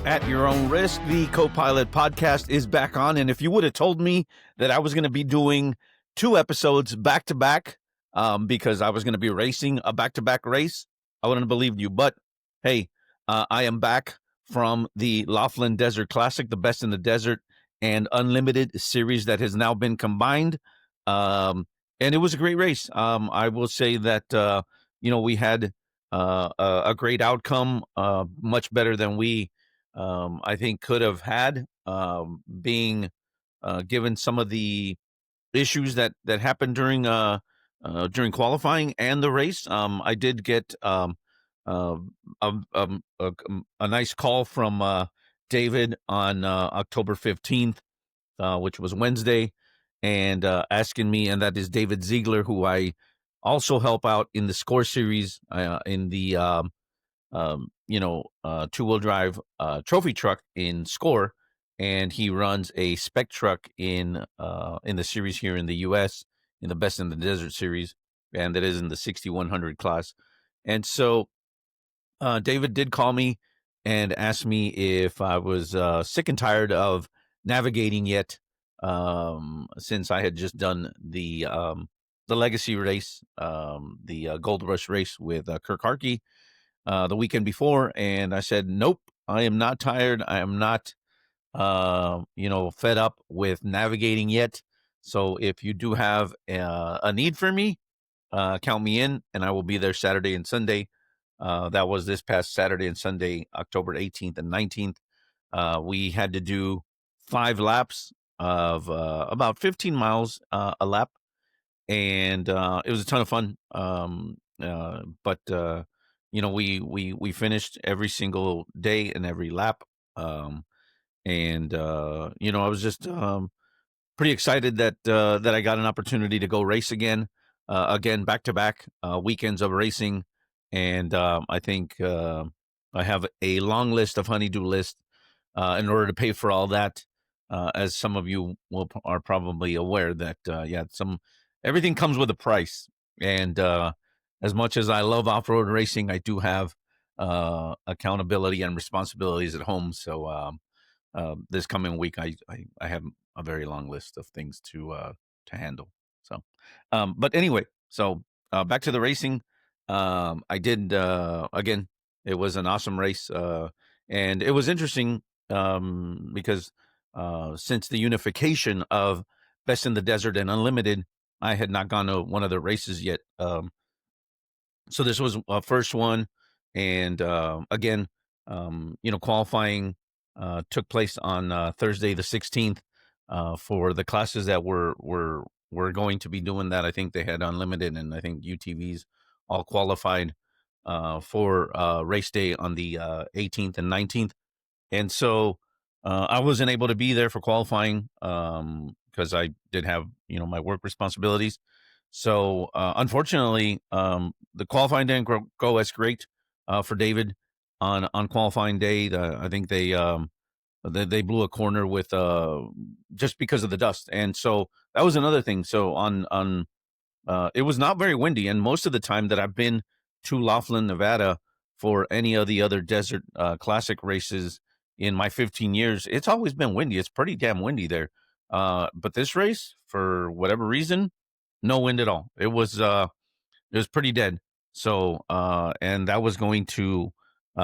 At Your Own Risk, the Co-Pilot podcast is back on. And if you would have told me that I was going to be doing 2 episodes back to back, because I was going to be racing a back-to-back race, I wouldn't have believed you. But hey, I am back from the Laughlin Desert Classic, the Best in the Desert and Unlimited series that has now been combined. And it was a great race. I will say that, we had a great outcome, much better than we I think could have had, being given some of the issues that happened during qualifying and the race. I did get uh, a nice call from David on October 15th, which was Wednesday, and asking me, and that is David Ziegler, who I also help out in the Score series, in the two-wheel drive trophy truck in Score, and he runs a spec truck in the series here in the U.S. in the Best in the Desert series, and that is in the 6100 class. And so David did call me and ask me if I was sick and tired of navigating yet, since I had just done the Legacy race, the Gold Rush race with Kirk Harkey the weekend before, and I said, nope, I am not tired. I am not, fed up with navigating yet. So if you do have a need for me, count me in, and I will be there Saturday and Sunday. That was this past Saturday and Sunday, October 18th and 19th. We had to do 5 laps of about 15 miles a lap, and it was a ton of fun. But we finished every single day and every lap, and I was just pretty excited that I got an opportunity to go race again back to back weekends of racing, and I think I have a long list of honeydew list in order to pay for all that. As some of you are probably aware that everything comes with a price, and as much as I love off-road racing, I do have accountability and responsibilities at home. So this coming week, I have a very long list of things to handle. So, but anyway, so back to the racing. I did again. It was an awesome race, and it was interesting because since the unification of Best in the Desert and Unlimited, I had not gone to one of the races yet. So this was a first one, and again, qualifying took place on Thursday the 16th for the classes that were going to be doing that. I think they had Unlimited, and I think UTVs all qualified for race day on the 18th and 19th. And so I wasn't able to be there for qualifying because I did have my work responsibilities. So unfortunately, the qualifying didn't go as great for David on qualifying day. I think they blew a corner with just because of the dust, and so that was another thing. So on it was not very windy, and most of the time that I've been to Laughlin, Nevada for any of the other desert classic races in my 15 years, it's always been windy. It's pretty damn windy there. But this race, for whatever reason, no wind at all. It was pretty dead. So and that was going to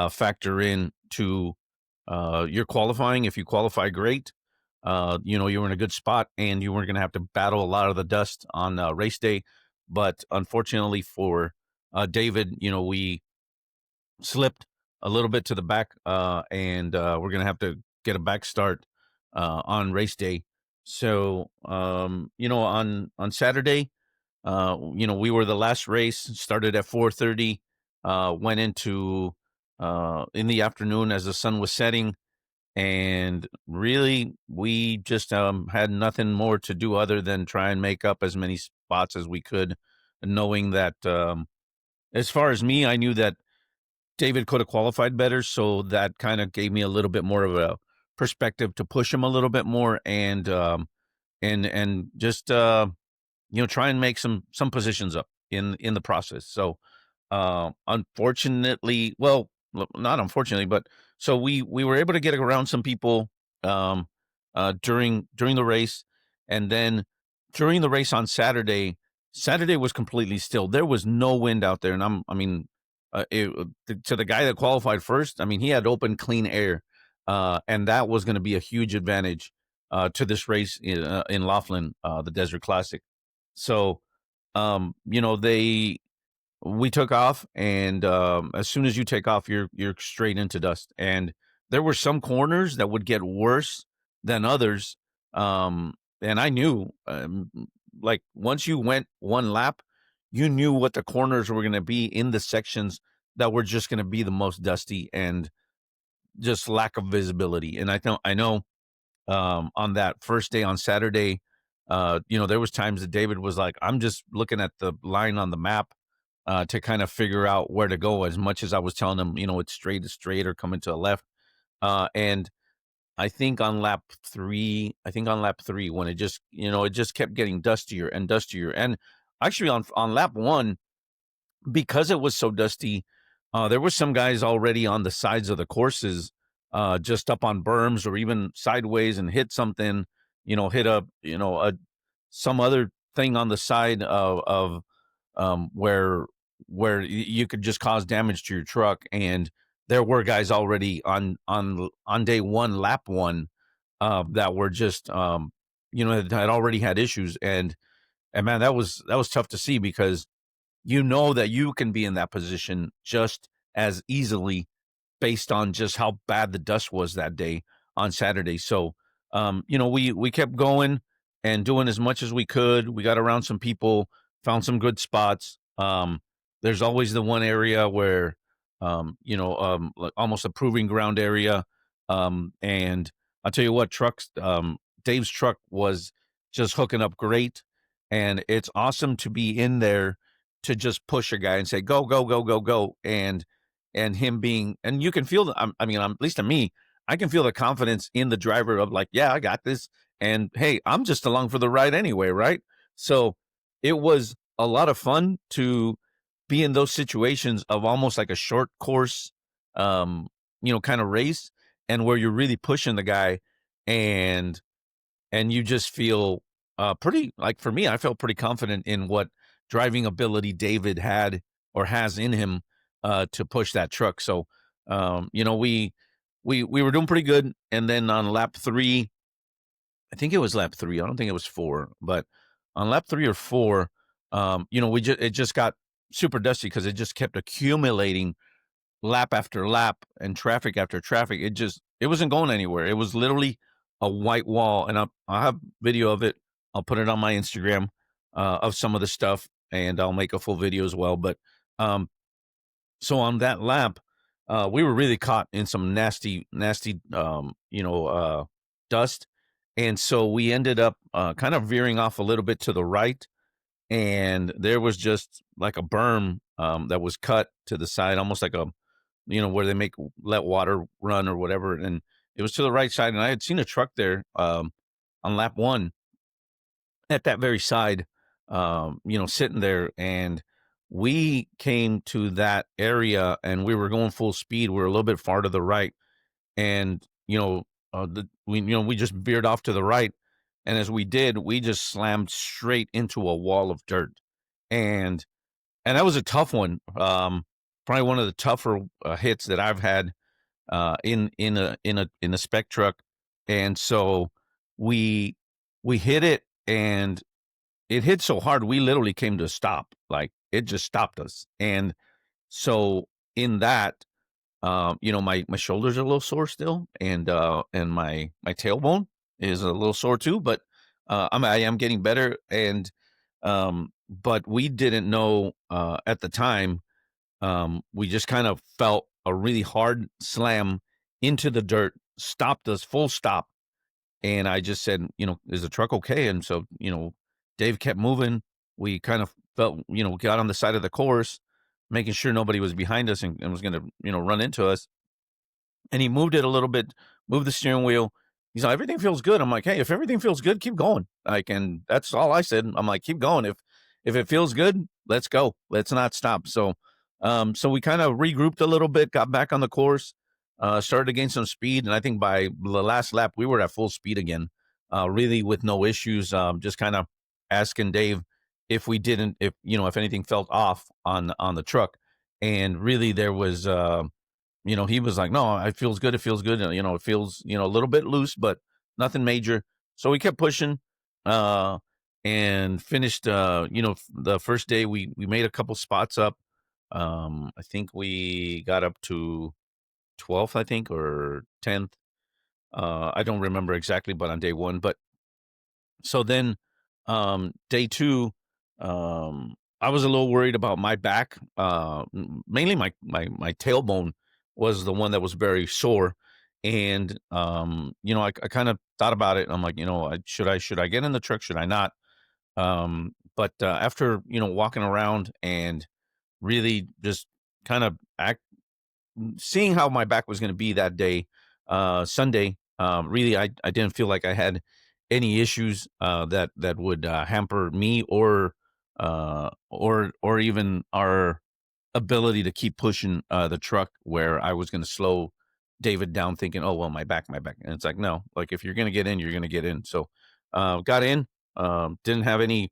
factor in to your qualifying. If you qualify great, you were in a good spot, and you weren't going to have to battle a lot of the dust on race day. But unfortunately for David, we slipped a little bit to the back, and we're going to have to get a back start on race day. So, on Saturday, we were the last race, started at 4:30, went into in the afternoon as the sun was setting. And really, we just had nothing more to do other than try and make up as many spots as we could, knowing that as far as me, I knew that David could have qualified better. So that kind of gave me a little bit more of a perspective to push him a little bit more, and just try and make some positions up in the process. So unfortunately, well, not unfortunately, but so we were able to get around some people um, during the race, and then during the race on Saturday. Saturday was completely still. There was no wind out there, and I mean, to the guy that qualified first, I mean, he had open, clean air, and that was going to be a huge advantage to this race in Laughlin, the Desert Classic. So, they we took off, and as soon as you take off, you're straight into dust. And there were some corners that would get worse than others. And I knew, like once you went one lap, you knew what the corners were going to be in the sections that were just going to be the most dusty and just lack of visibility. And I know on that first day on Saturday, there was times that David was like, I'm just looking at the line on the map to kind of figure out where to go, as much as I was telling him, it's straight is straight or coming to the left. And I think on lap three, when it just kept getting dustier and dustier. And actually on lap one, because it was so dusty, there were some guys already on the sides of the courses, just up on berms or even sideways and hit something, hit some other thing on the side of where you could just cause damage to your truck. And there were guys already on day one, lap one, that were just had already had issues. And man, that was tough to see, because that you can be in that position just as easily, based on just how bad the dust was that day on Saturday. So, we kept going and doing as much as we could. We got around some people, found some good spots. There's always the one area where, like almost a proving ground area. And I'll tell you what, Dave's truck was just hooking up great. And it's awesome to be in there to just push a guy and say, go, go, go, go, go. And him being, and you can feel at least to me, I can feel the confidence in the driver of like, yeah, I got this. And hey, I'm just along for the ride anyway, right? So it was a lot of fun to be in those situations of almost like a short course, kind of race, and where you're really pushing the guy, and you just feel pretty, like, for me, I felt pretty confident in what driving ability David had or has in him to push that truck. So, we were doing pretty good. And then on lap three, I think it was lap three. I don't think it was four, but on lap 3 or 4, it just got super dusty because it just kept accumulating lap after lap and traffic after traffic. It wasn't going anywhere. It was literally a white wall. And I'll have video of it. I'll put it on my Instagram of some of the stuff, and I'll make a full video as well. But so on that lap, we were really caught in some nasty, nasty, dust. And so we ended up kind of veering off a little bit to the right. And there was just like a berm that was cut to the side, almost like where they let water run or whatever. And it was to the right side. And I had seen a truck there on lap one at that very side, sitting there. And we came to that area and we were going full speed. We were a little bit far to the right. And, we just veered off to the right. And as we did, we just slammed straight into a wall of dirt. And that was a tough one. Probably one of the tougher hits that I've had in a spec truck. And so we hit it, and it hit so hard we literally came to a stop. Like, it just stopped us. And so in that, my shoulders are a little sore still, and my tailbone is a little sore too. But I am getting better. And but we didn't know at the time. We just kind of felt a really hard slam into the dirt, stopped us, full stop. And I just said, is the truck okay? And so, Dave kept moving. We kind of felt, got on the side of the course, making sure nobody was behind us and was going to, run into us. And he moved it a little bit, moved the steering wheel. He's like, everything feels good. I'm like, hey, if everything feels good, keep going. Like, and that's all I said. I'm like, keep going. If it feels good, let's go. Let's not stop. So, So we kind of regrouped a little bit, got back on the course, started to gain some speed, and I think by the last lap we were at full speed again, really with no issues. Just kind of asking Dave if we didn't, if if anything felt off on the truck, and really there was, he was like, "No, it feels good. It feels good. It feels a little bit loose, but nothing major." So we kept pushing, uh, and finished. The first day we made a couple spots up. I think we got up to 12th, I think, or 10th. I don't remember exactly, but on day one. But so then, day two, I was a little worried about my back. Mainly my tailbone was the one that was very sore, and I kind of thought about it. I'm like, should I get in the truck? Should I not? But after walking around and really just kind of seeing how my back was going to be that day, Sunday, really, I didn't feel like I had any issues that would hamper me or even our ability to keep pushing the truck, where I was going to slow David down, thinking, "Oh well, my back," and it's like, no, like if you're going to get in, you're going to get in. So got in, didn't have any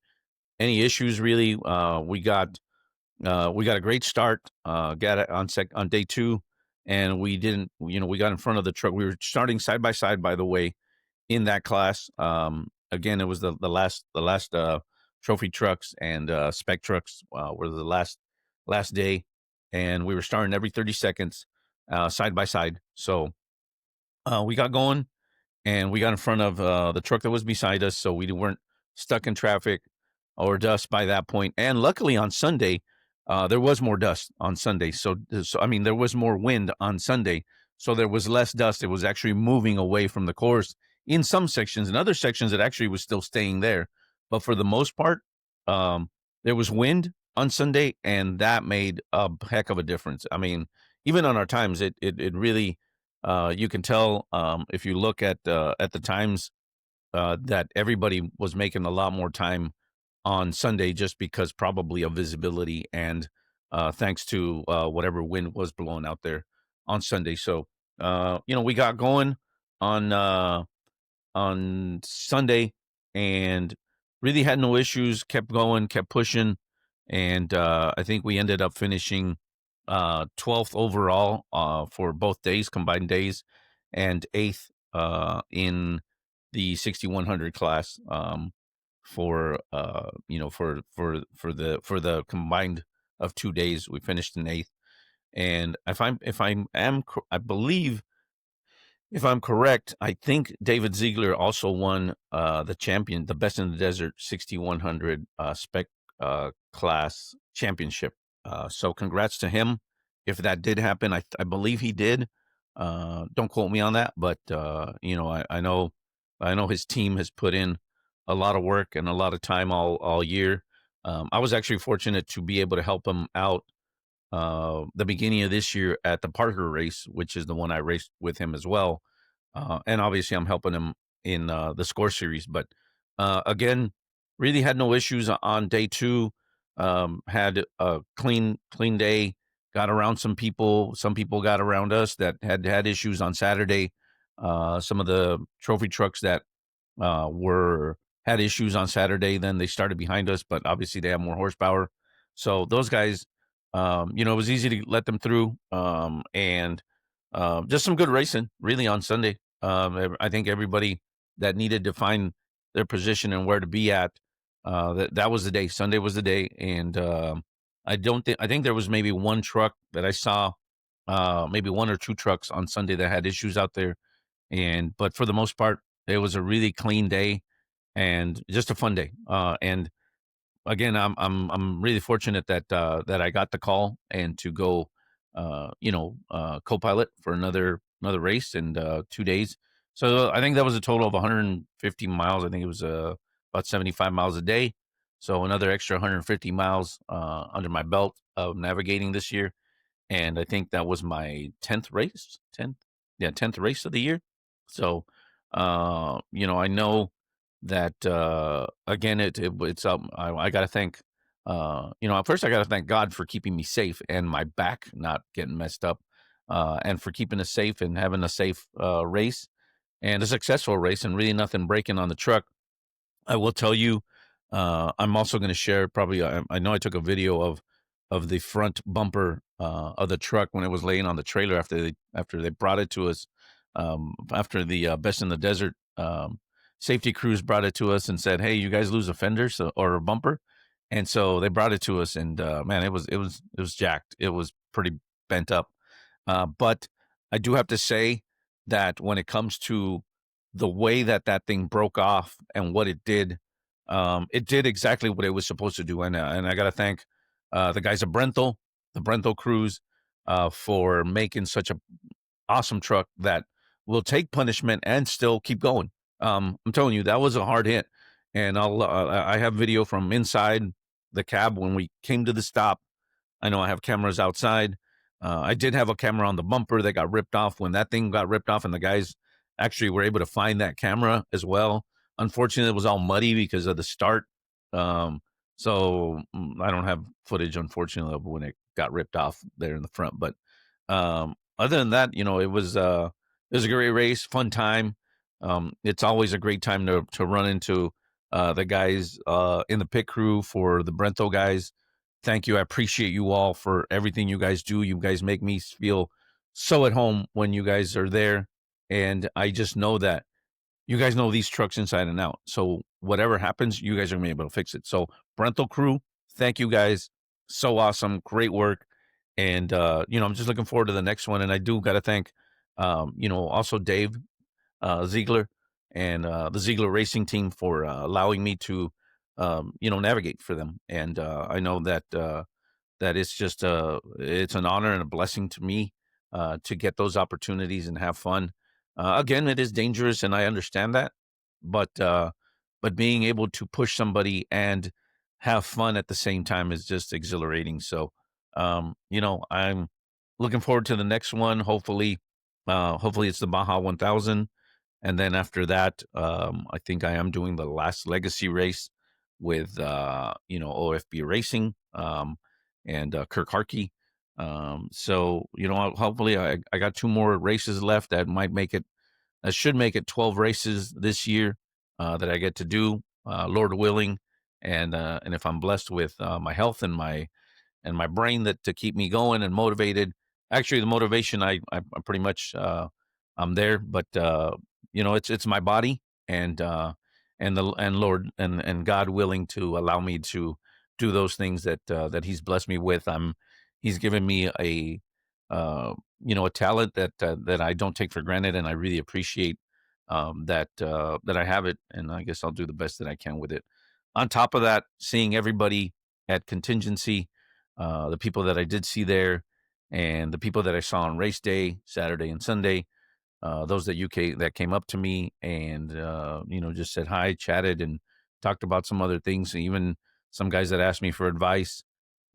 issues really. We got a great start. Got it on day two, and we didn't. We got in front of the truck. We were starting side by side, by the way, in that class. Again, it was the last trophy trucks and spec trucks were the last day, and we were starting every 30 seconds, side by side. So we got going, and we got in front of the truck that was beside us, so we weren't stuck in traffic or dust by that point. And luckily on Sunday, there was more dust on Sunday. So I mean, there was more wind on Sunday, so there was less dust. It was actually moving away from the course in some sections. In other sections, it actually was still staying there. But for the most part, um, there was wind on Sunday, and that made a heck of a difference. I mean, even on our times, it really, you can tell, if you look at the times, that everybody was making a lot more time on Sunday, just because probably of visibility and thanks to whatever wind was blowing out there on Sunday. So we got going on Sunday, and really had no issues. Kept going, kept pushing, and I think we ended up finishing 12th overall for both days, combined days, and eighth in the 6100 class, for for the combined of 2 days. We finished in eighth, and I believe, if I'm correct, I think David Ziegler also won the Best in the Desert 6100 spec class championship. So congrats to him. If that did happen, I believe he did. Don't quote me on that, but I know his team has put in a lot of work and a lot of time all year. I was actually fortunate to be able to help him out the beginning of this year at the Parker race, which is the one I raced with him as well. And obviously, I'm helping him in the score series. But again, really had no issues on day two. Had a clean day. Got around some people. Some people got around us that had issues on Saturday. Some of the trophy trucks that were had issues on Saturday. Then they started behind us, but obviously they have more horsepower. So those guys, it was easy to let them through. And just some good racing, really, on Sunday. I think everybody that needed to find their position and where to be at, that was the day. Sunday was the day, and I think there was maybe one truck that I saw, maybe one or two trucks on Sunday that had issues out there, but for the most part, it was a really clean day and just a fun day. And again, I'm really fortunate that I got the call and to go, co-pilot for another race in 2 days. So I think that was a total of 150 miles. I think it was about 75 miles a day. So another extra 150 miles under my belt of navigating this year, and I think that was my 10th race, 10th, yeah, 10th race of the year. So, I know that again, it's I got to thank At first I got to thank God for keeping me safe and my back not getting messed up, and for keeping us safe and having a safe race and a successful race and really nothing breaking on the truck. I will tell you, I'm also going to share probably. I know I took a video of the front bumper of the truck when it was laying on the trailer after they brought it to us. After the Best in the Desert safety crews brought it to us and said, "Hey, you guys lose a fender or a bumper," and so they brought it to us, and man, it was jacked. It was pretty bent up, but I do have to say that when it comes to the way that that thing broke off and what it did exactly what it was supposed to do. And I got to thank the guys at Brenthel, the Brenthel crews, for making such a awesome truck that will take punishment and still keep going. I'm telling you, that was a hard hit, and I have video from inside the cab when we came to the stop. I know I have cameras outside. I did have a camera on the bumper that got ripped off when that thing got ripped off, and the guys actually were able to find that camera as well. Unfortunately, it was all muddy because of the start. Um, I don't have footage, unfortunately, of when it got ripped off there in the front. But other than that, it was a great race, fun time. It's always a great time to run into the guys in the pit crew for the Brenthel guys. Thank you. I appreciate you all for everything you guys do. You guys make me feel so at home when you guys are there. And I just know that you guys know these trucks inside and out. So whatever happens, you guys are going to be able to fix it. So Brenthel crew, thank you guys. So awesome. Great work. And, I'm just looking forward to the next one. And I do got to thank, also Dave Ziegler and the Ziegler Racing team for allowing me to, navigate for them. And I know that it's an honor and a blessing to me to get those opportunities and have fun. Again, it is dangerous, and I understand that, but being able to push somebody and have fun at the same time is just exhilarating. So, I'm looking forward to the next one. Hopefully it's the Baja 1000. And then after that, I think I am doing the last legacy race with, OFB Racing and Kirk Harkey. Hopefully I got two more races left that should make it 12 races this year that I get to do, Lord willing. And if I'm blessed with my health and my brain that to keep me going and motivated. Actually, the motivation I pretty much I'm there, but it's my body and Lord and God willing to allow me to do those things that He's blessed me with. He's given me a talent that I don't take for granted, and I really appreciate that I have it, and I guess I'll do the best that I can with it. On top of that, seeing everybody at contingency, the people that I did see there, and the people that I saw on race day, Saturday and Sunday, those that came up to me and just said hi, chatted, and talked about some other things. Even some guys that asked me for advice.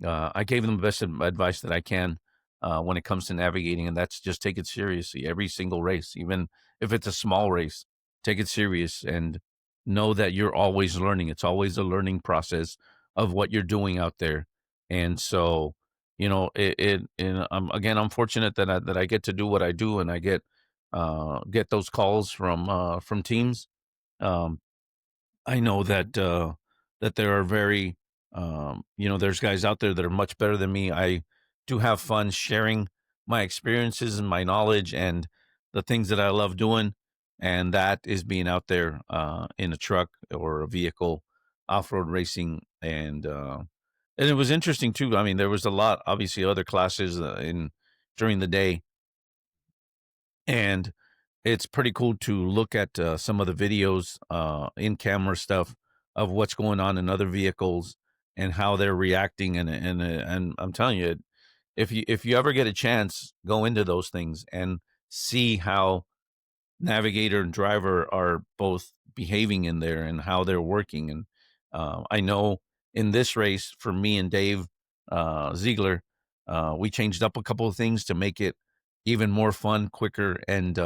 I gave them the best advice that I can when it comes to navigating, and that's just take it seriously. Every single race, even if it's a small race, take it serious and know that you're always learning. It's always a learning process of what you're doing out there. And so, I'm fortunate that I get to do what I do, and I get those calls from teams. Um, I know that there are there's guys out there that are much better than me. I do have fun sharing my experiences and my knowledge and the things that I love doing, and that is being out there in a truck or a vehicle, off road racing, and it was interesting too. I mean, there was a lot, obviously, other classes in during the day, and it's pretty cool to look at some of the videos, in camera stuff of what's going on in other vehicles and how they're reacting. And I'm telling you, if you ever get a chance, go into those things and see how navigator and driver are both behaving in there and how they're working. And I know in this race for me and Dave Ziegler, we changed up a couple of things to make it even more fun, quicker, and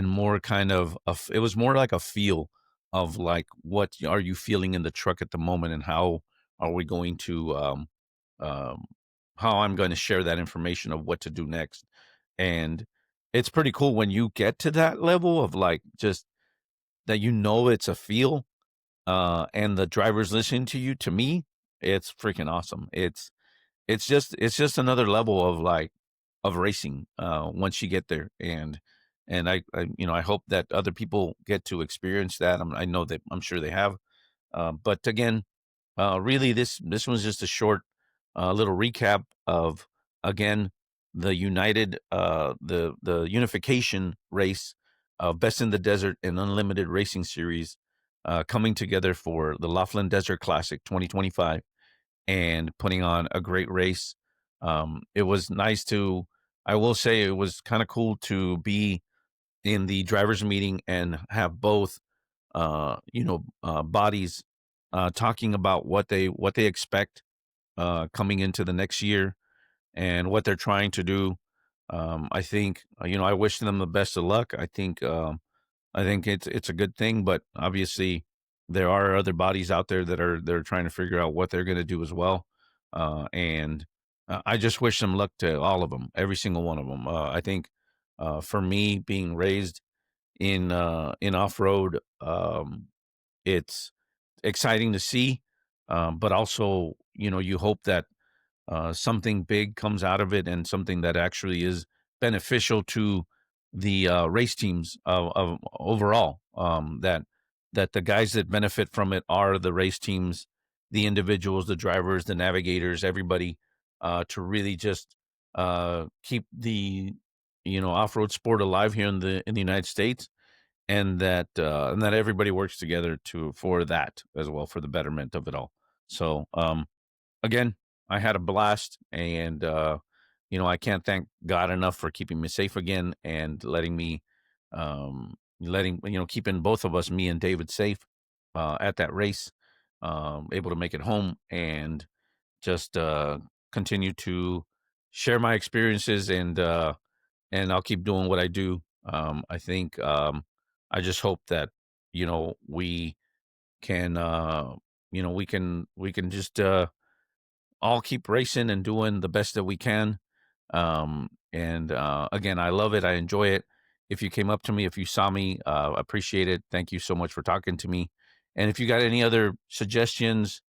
more kind of it was more like a feel of like what are you feeling in the truck at the moment and how are we going to um, how I'm going to share that information of what to do next. And it's pretty cool when you get to that level of like just that, it's a feel, and the driver's listening to you. To me, it's freaking awesome. It's just another level of like of racing once you get there. And I hope that other people get to experience that. I know that I'm sure they have. But again, really, this was just a short little recap of, again, the the unification race of Best in the Desert and Unlimited Racing Series coming together for the Laughlin Desert Classic 2025 and putting on a great race. It was nice to, I will say, it was kind of cool to be in the drivers' meeting and have both bodies talking about what they expect coming into the next year and what they're trying to do. I think I wish them the best of luck. I think it's a good thing, but obviously there are other bodies out there that are trying to figure out what they're going to do as well. And I just wish them luck to all of them, every single one of them. I think for me, being raised in off road, it's exciting to see, but also you hope that something big comes out of it and something that actually is beneficial to the race teams of overall. That the guys that benefit from it are the race teams, the individuals, the drivers, the navigators, everybody, to really just keep the off road sport alive here in the United States, and that everybody works together for that as well, for the betterment of it all. So again, I had a blast, and I can't thank God enough for keeping me safe again and keeping both of us, me and David, safe at that race, able to make it home, and just continue to share my experiences, and I'll keep doing what I do. I think I just hope that we can we can just all keep racing and doing the best that we can. And again, I love it. I enjoy it. If you came up to me, if you saw me, appreciate it. Thank you so much for talking to me. And if you got any other suggestions,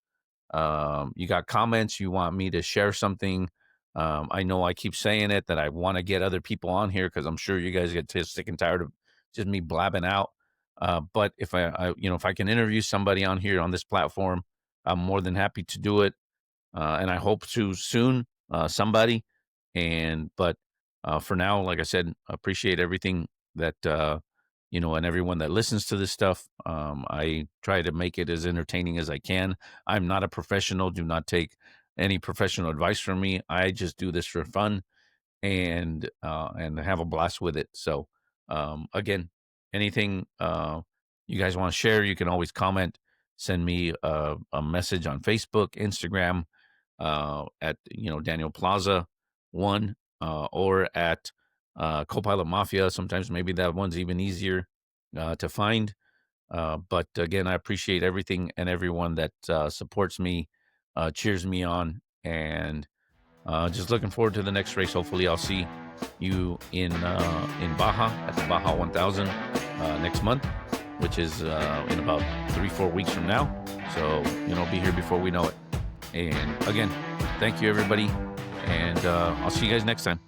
you got comments, you want me to share something, I know I keep saying it that I want to get other people on here because I'm sure you guys get sick and tired of just me blabbing out. But if I can interview somebody on here on this platform, I'm more than happy to do it, and I hope to soon, somebody. But for now, like I said, appreciate everything that and everyone that listens to this stuff. I try to make it as entertaining as I can. I'm not a professional. Do not take any professional advice from me. I just do this for fun and have a blast with it. So again, anything you guys want to share, you can always comment. Send me a message on Facebook, Instagram, at Daniel Plaza 1, or at Copilot Mafia. Sometimes maybe that one's even easier to find. But again, I appreciate everything and everyone that supports me, cheers me on, and just looking forward to the next race. Hopefully, I'll see you in Baja at the Baja 1000 next month, which is in about 3-4 weeks from now. So be here before we know it. And again, thank you, everybody, and I'll see you guys next time.